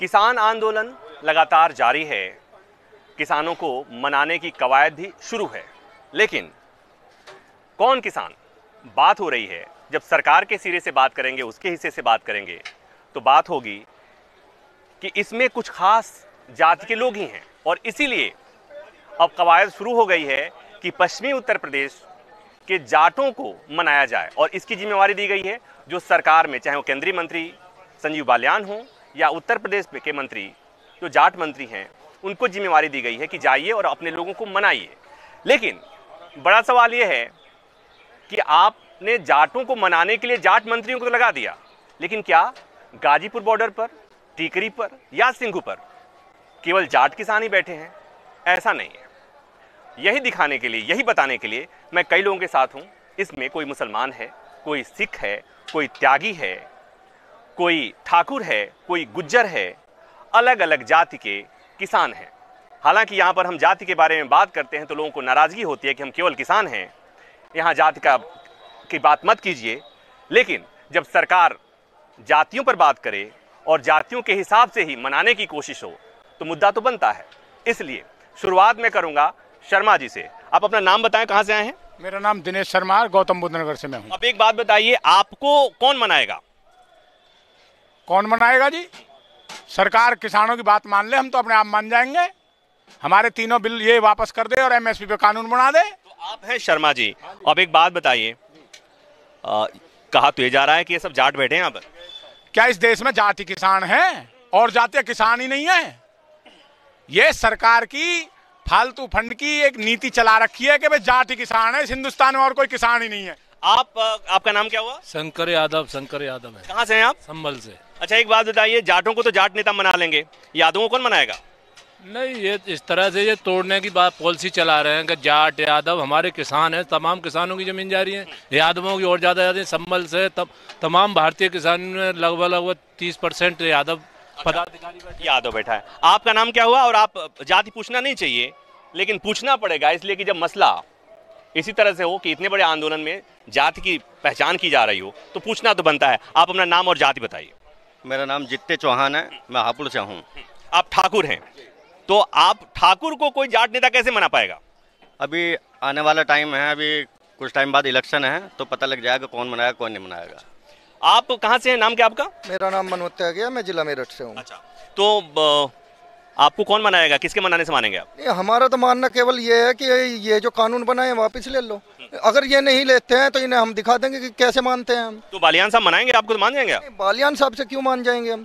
किसान आंदोलन लगातार जारी है, किसानों को मनाने की कवायद भी शुरू है, लेकिन कौन किसान? बात हो रही है, जब सरकार के सिरे से बात करेंगे, उसके हिस्से से बात करेंगे, तो बात होगी कि इसमें कुछ खास जाति के लोग ही हैं और इसीलिए अब कवायद शुरू हो गई है कि पश्चिमी उत्तर प्रदेश के जाटों को मनाया जाए और इसकी जिम्मेवारी दी गई है जो सरकार में, चाहे वो केंद्रीय मंत्री संजीव बालियान हो या उत्तर प्रदेश के मंत्री जो जाट मंत्री हैं, उनको जिम्मेवारी दी गई है कि जाइए और अपने लोगों को मनाइए। लेकिन बड़ा सवाल ये है कि आपने जाटों को मनाने के लिए जाट मंत्रियों को तो लगा दिया, लेकिन क्या गाजीपुर बॉर्डर पर, टीकरी पर या सिंघू पर केवल जाट किसान ही बैठे हैं? ऐसा नहीं है। यही दिखाने के लिए, यही बताने के लिए मैं कई लोगों के साथ हूं। इसमें कोई मुसलमान है, कोई सिख है, कोई त्यागी है, कोई ठाकुर है, कोई गुज्जर है, अलग अलग जाति के किसान हैं। हालांकि यहाँ पर हम जाति के बारे में बात करते हैं तो लोगों को नाराजगी होती है कि हम केवल किसान हैं, यहाँ जाति की बात मत कीजिए। लेकिन जब सरकार जातियों पर बात करे और जातियों के हिसाब से ही मनाने की कोशिश हो तो मुद्दा तो बनता है। इसलिए शुरुआत में करूंगा शर्मा जी से। आप अपना नाम बताएं, कहां से आए हैं? मेरा नाम दिनेश शर्मा, गौतम बुद्ध नगर से मैं हूं। अब एक बात बताइए, आपको कौन मनाएगा? कौन मनाएगा जी? सरकार किसानों की बात मान ले, हम तो अपने आप मान जाएंगे। हमारे तीनों बिल ये वापस कर दे और एमएसपी पे कानून बना दे। तो आप हैं शर्मा जी। अब एक बात बताइए, कहा तो ये जा रहा है कि ये सब जाट बैठे हैं यहाँ पर। क्या इस देश में जाति किसान हैं और जातीय किसान ही नहीं है? ये सरकार की फालतू फंड की एक नीति चला रखी है कि भाई जाति किसान है, इस हिंदुस्तान में और कोई किसान ही नहीं है। आपका नाम क्या हुआ? शंकर यादव। शंकर यादव है। कहाँ से हैं आप? संभल से। अच्छा, एक बात बताइए, जाटों को तो जाट नेता मना लेंगे, यादवों को कौन मनाएगा? नहीं, ये इस तरह से ये तोड़ने की बात पॉलिसी चला रहे हैं कि जाट यादव हमारे किसान हैं, तमाम किसानों की जमीन जा रही है, यादवों की और ज्यादा जाती है। संभल से तमाम भारतीय किसानों में लगभग 30% यादव पदाधिकारी यादव बैठा है। आपका नाम क्या हुआ? और आप, जाति पूछना नहीं चाहिए लेकिन पूछना पड़ेगा, इसलिए कि जब मसला इसी तरह से हो कि इतने बड़े आंदोलन में जाति की पहचान की जा रही हो तो पूछना तो बनता है। आप अपना नाम और जाति बताइए। मेरा नाम जित्ते चौहान है, मैं हापुड़ से हूँ। आप ठाकुर हैं, तो आप ठाकुर को कोई जाट नेता कैसे मना पाएगा? अभी आने वाला टाइम है, अभी कुछ टाइम बाद इलेक्शन है तो पता लग जाएगा कौन मनाएगा कौन नहीं मनाएगा। आप कहाँ से हैं? नाम क्या आपका? मेरा नाम मनोज त्यागी, मैं जिला मेरठ से हूँ। अच्छा, तो आपको कौन मनाएगा? किसके मनाने से मानेंगे आप? हमारा तो मानना केवल ये है कि ये जो कानून बनाए वापस ले लो। अगर ये नहीं लेते हैं तो इन्हें हम दिखा देंगे कि कैसे मानते हैं हम। तो बालियान साहब मनाएंगे आपको, तो मान जाएंगे आप? बालियान साहब से क्यों मान जाएंगे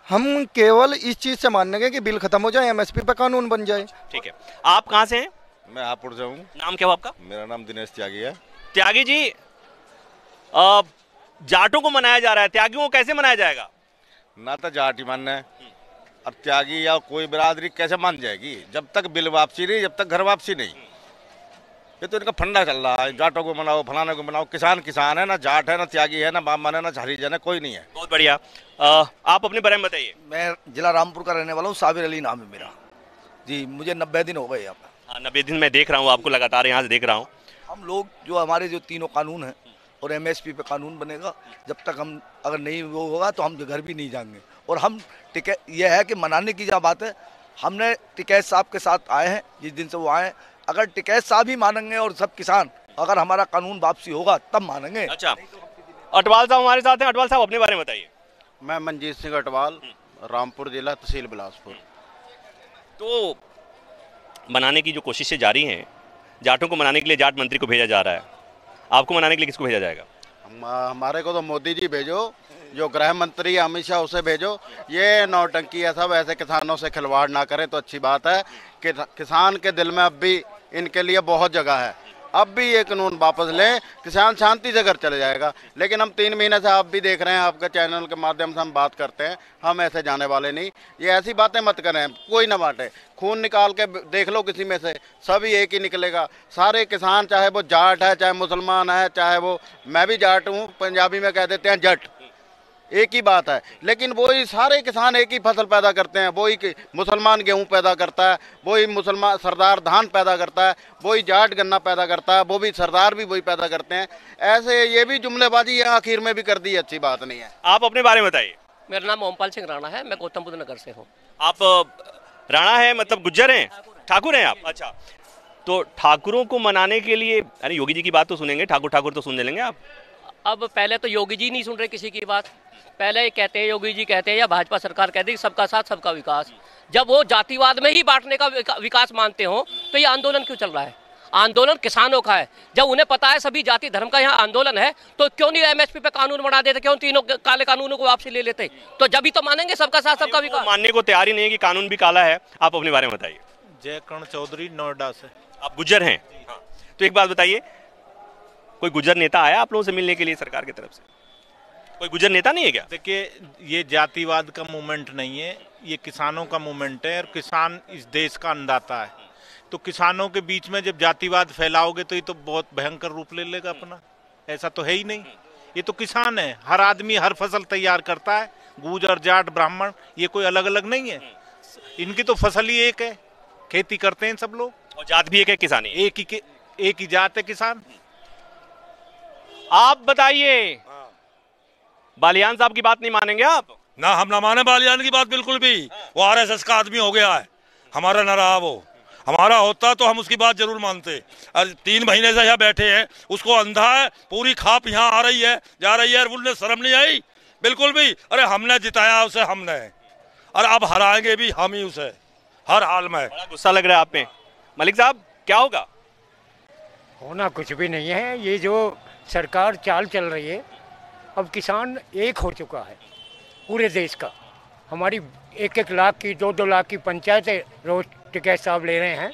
हम केवल इस चीज से मानेंगे कि बिल खत्म हो जाए, एमएसपी पे कानून बन जाए। ठीक है। आप कहाँ से हैं? मैं हापुड़ से हूँ। नाम क्या हुआ आपका? मेरा नाम दिनेश त्यागी है। त्यागी जी, जाटों को मनाया जा रहा है, त्यागियों को कैसे मनाया जाएगा? ना तो जाट ही मानना है, अब त्यागी या कोई बिरादरी कैसे मान जाएगी जब तक बिल वापसी नहीं, जब तक घर वापसी नहीं। ये तो इनका फंडा चल रहा है, जाटों को मनाओ, फलाने को मनाओ। किसान किसान है, ना जाट है, ना त्यागी है, ना बामन है, ना हरिजन है, कोई नहीं है। बहुत बढ़िया। आप अपने बारे में बताइए। मैं जिला रामपुर का रहने वाला हूँ, साबिर अली नाम है मेरा जी। मुझे 90 दिन हो गए यहाँ पर। हाँ, 90 दिन मैं देख रहा हूँ आपको, लगातार यहाँ से देख रहा हूँ। हम लोग जो हमारे जो तीनों कानून हैं और एमएसपी पे कानून बनेगा, जब तक हम अगर नहीं वो होगा तो हम घर भी नहीं जाएंगे। और हम टिकैत, यह है कि मनाने की जहाँ बात है, हमने टिकैत साहब के साथ आए हैं जिस दिन से वो आए। अगर टिकैत साहब ही मानेंगे और सब किसान, अगर हमारा कानून वापसी होगा तब मानेंगे। अच्छा, अटवाल साहब हमारे साथ हैं। अटवाल साहब अपने बारे में बताइए। मैं मंजीत सिंह अटवाल, रामपुर जिला, तहसील बिलासपुर। तो मनाने की जो कोशिशें जारी हैं, जाटों को मनाने के लिए जाट मंत्री को भेजा जा रहा है, आपको मनाने के लिए किसको भेजा जाएगा? हमारे को तो मोदी जी भेजो, जो गृह मंत्री अमित शाह उसे भेजो। ये नौटंकी है सब, ऐसे किसानों से खिलवाड़ ना करें तो अच्छी बात है। कि किसान के दिल में अब भी इनके लिए बहुत जगह है। अब भी ये कानून वापस लें, किसान शांति से घर चले जाएगा। लेकिन हम 3 महीने से आप भी देख रहे हैं, आपके चैनल के माध्यम से हम बात करते हैं, हम ऐसे जाने वाले नहीं। ये ऐसी बातें मत करें, कोई ना बांटे। खून निकाल के देख लो किसी में से, सभी एक ही निकलेगा। सारे किसान, चाहे वो जाट है, चाहे मुसलमान है, चाहे वो, मैं भी जाट हूँ, पंजाबी में कह देते हैं जट, एक ही बात है। लेकिन वही सारे किसान एक ही फसल पैदा करते हैं। वही मुसलमान गेहूं पैदा करता है, वही मुसलमान सरदार धान पैदा करता है, वही जाट गन्ना पैदा करता है, वो भी सरदार भी वही पैदा करते हैं। ऐसे ये भी जुमलेबाजी है, आखिर में भी कर दी, अच्छी बात नहीं है। आप अपने बारे में बताइए। मेरा नाम ओमपाल सिंह राणा है, मैं गौतम बुद्ध नगर से हूँ। आप राणा है मतलब गुज्जर हैं, ठाकुर हैं आप? अच्छा, तो ठाकुरों को मनाने के लिए, अरे योगी जी की बात तो सुनेंगे, ठाकुर ठाकुर तो सुन लेंगे आप। अब पहले तो योगी जी नहीं सुन रहे किसी की बात, पहले ये कहते हैं, योगी जी कहते हैं या भाजपा सरकार कहती है सबका साथ सबका विकास। जब वो जातिवाद में ही बांटने का विकास मानते हो तो ये आंदोलन क्यों चल रहा है? आंदोलन किसानों का है। जब उन्हें पता है सभी जाति धर्म का यहाँ आंदोलन है तो क्यों नहीं एमएसपी पे कानून बना देते, क्यों तीनों काले कानूनों को वापसी ले लेते? तो जब ही तो मानेंगे सबका साथ सबका विकास। मानने को तैयार ही नहीं है कि कानून भी काला है। आप अपने बारे में बताइए। जय कर्ण चौधरी, नोएडा से। आप गुज्जर हैं? हाँ। तो एक बात बताइए, कोई गुज्जर नेता आया आप लोगों से मिलने के लिए सरकार की तरफ से? कोई गुज्जर नेता नहीं है क्या? देखिए, ये जातिवाद का मूवमेंट नहीं है, ये किसानों का मूवमेंट है और किसान इस देश का अन्नदाता है। तो किसानों के बीच में जब जातिवाद फैलाओगे तो ये तो बहुत भयंकर रूप ले लेगा अपना। ऐसा तो है ही नहीं, ये तो किसान है, हर आदमी हर फसल तैयार करता है, गुर्जर जाट ब्राह्मण ये कोई अलग अलग नहीं है, इनकी तो फसल ही एक है, खेती करते हैं सब लोग। और जात भी एक है, किसानी एक ही जात है किसान। आप बताइए, बालियान साहब की बात नहीं मानेंगे आप? ना, हम ना माने बालियान की बात बिल्कुल भी। वो आरएसएस का आदमी हो गया है, हमारा न रहा वो। हमारा होता तो हम उसकी बात जरूर मानते। 3 महीने से यहाँ बैठे हैं, उसको अंधा है, पूरी खाप यहाँ आ रही है जा रही है, उन्हें शर्म नहीं आई बिल्कुल भी। अरे हमने जिताया उसे, हमने, और अब हराएंगे भी हम ही उसे हर हाल में। बड़ा गुस्सा लग रहा है आप पे। मलिक साहब, क्या होगा? होना कुछ भी नहीं है। ये जो सरकार चाल चल रही है, अब किसान एक हो चुका है पूरे देश का। हमारी 1-1 लाख की 2-2 लाख की पंचायतें रोज टिकैत साहब ले रहे हैं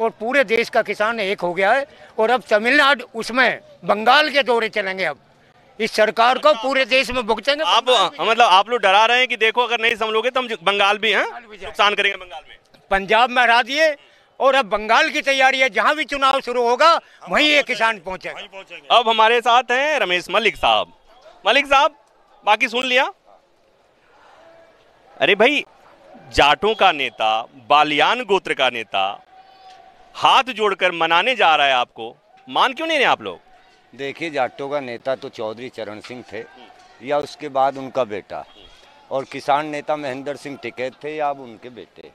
और पूरे देश का किसान एक हो गया है। और अब तमिलनाडु, उसमें बंगाल के दौरे चलेंगे। अब इस सरकार को पूरे देश में भुगतेंगे। आप मतलब आप लोग डरा रहे हैं कि देखो अगर नहीं संभलोगे तो हम बंगाल भी हैं नुकसान करेंगे। बंगाल में, पंजाब में हरा दिए और अब बंगाल की तैयारी है, जहां भी चुनाव शुरू होगा वहीं ये किसान पहुंचेगा। अब हमारे साथ हैं रमेश मलिक साहब। मलिक साहब, बाकी सुन लिया? अरे भाई, जाटों का नेता, बालियान गोत्र का नेता हाथ जोड़कर मनाने जा रहा है आपको, मान क्यों नहीं रहे आप लोग? देखिए, जाटों का नेता तो चौधरी चरण सिंह थे या उसके बाद उनका बेटा, और किसान नेता महेंद्र सिंह टिकैत थे या अब उनके बेटे।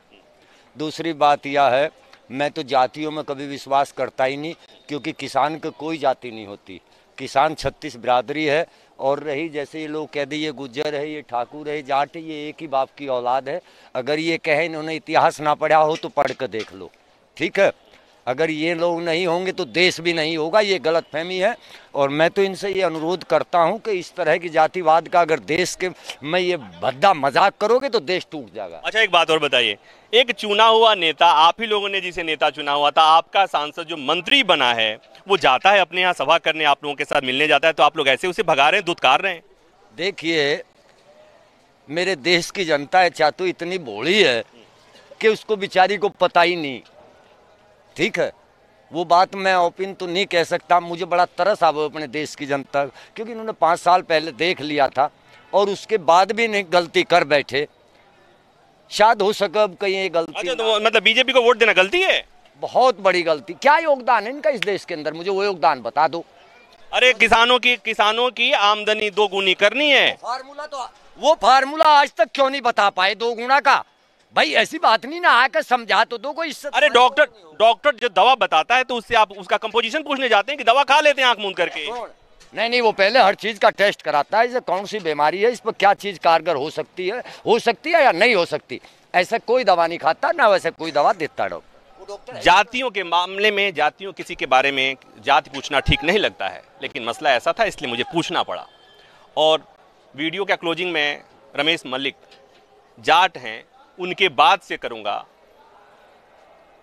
दूसरी बात यह है, मैं तो जातियों में कभी विश्वास करता ही नहीं, क्योंकि किसान की कोई जाति नहीं होती। किसान 36 बिरादरी है, और रही जैसे ये लोग कह दिए गुज्जर है, ये ठाकुर है, जाट है, ये एक ही बाप की औलाद है। अगर ये कहे इन्होंने इतिहास ना पढ़ा हो तो पढ़ कर देख लो, ठीक है? अगर ये लोग नहीं होंगे तो देश भी नहीं होगा, ये गलतफहमी है। और मैं तो इनसे ये अनुरोध करता हूं कि इस तरह की जातिवाद का अगर देश के में ये भद्दा मजाक करोगे तो देश टूट जाएगा। अच्छा, एक बात और बताइए, एक चुना हुआ नेता, आप ही लोगों ने जिसे नेता चुना हुआ था, आपका सांसद जो मंत्री बना है, वो जाता है अपने यहाँ सभा करने, आप लोगों के साथ मिलने जाता है, तो आप लोग ऐसे उसे भगा रहे हैं, दुत्कार रहे हैं। देखिए, मेरे देश की जनता है चातु इतनी भोली है कि उसको बेचारी को पता ही नहीं, ठीक है? वो बात मैं ओपन तो नहीं कह सकता, मुझे बड़ा तरस आवा अपने देश की जनता, क्योंकि इन्होंने 5 साल पहले देख लिया था और उसके बाद भी नहीं गलती कर बैठे। शायद हो सके अब कहीं ये गलती। अच्छा, तो मतलब बीजेपी को वोट देना गलती है? बहुत बड़ी गलती। क्या योगदान है इनका इस देश के अंदर, मुझे वो योगदान बता दो। अरे किसानों की आमदनी 2 गुनी करनी है। वो फार्मूला आज तक क्यों नहीं बता पाए 2 गुना का? भाई ऐसी बात नहीं ना, आकर समझा तो दो कोई। अरे डॉक्टर जो दवा बताता है तो उससे आप उसका कंपोजिशन पूछने जाते हैं कि दवा खा लेते हैं आंख मूंद करके? नहीं, वो पहले हर चीज का टेस्ट कराता है, इसे कौन सी बीमारी है, इस पर क्या चीज कारगर हो सकती है या नहीं हो सकती। ऐसा कोई दवा नहीं खाता, ना वैसे कोई दवा देता डॉक्टर। जातियों के मामले में, जातियों किसी के बारे में जाति पूछना ठीक नहीं लगता है, लेकिन मसला ऐसा था इसलिए मुझे पूछना पड़ा। और वीडियो का क्लोजिंग में रमेश मलिक जाट हैं, उनके बाद से करूंगा।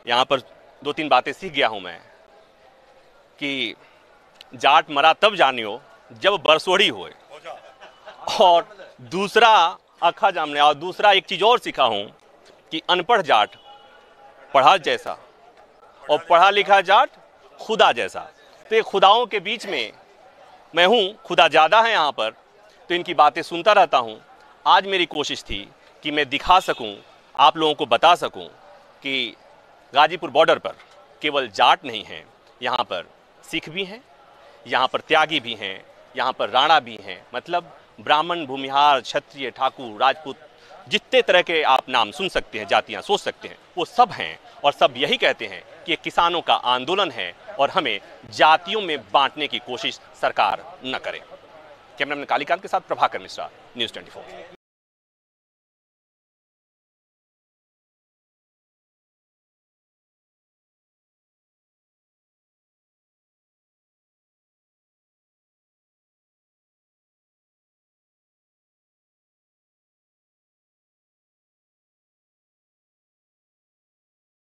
यहाँ पर 2-3 बातें सीख गया हूं मैं कि जाट मरा तब जानियो जब बरसोड़ी होए, और दूसरा अखा जामने, और दूसरा एक चीज और सीखा हूं कि अनपढ़ जाट पढ़ा जैसा और पढ़ा लिखा जाट खुदा जैसा। तो ये खुदाओं के बीच में मैं हूं, खुदा ज़्यादा है यहाँ पर, तो इनकी बातें सुनता रहता हूं। आज मेरी कोशिश थी कि मैं दिखा सकूं, आप लोगों को बता सकूं कि गाजीपुर बॉर्डर पर केवल जाट नहीं हैं, यहाँ पर सिख भी हैं, यहाँ पर त्यागी भी हैं, यहाँ पर राणा भी हैं, मतलब ब्राह्मण, भूमिहार, क्षत्रिय, ठाकुर, राजपूत, जितने तरह के आप नाम सुन सकते हैं, जातियां सोच सकते हैं, वो सब हैं और सब यही कहते हैं कि ये किसानों का आंदोलन है और हमें जातियों में बांटने की कोशिश सरकार न करे। कैमरामैन कालीकांत के साथ प्रभाकर मिश्रा, न्यूज़ 24।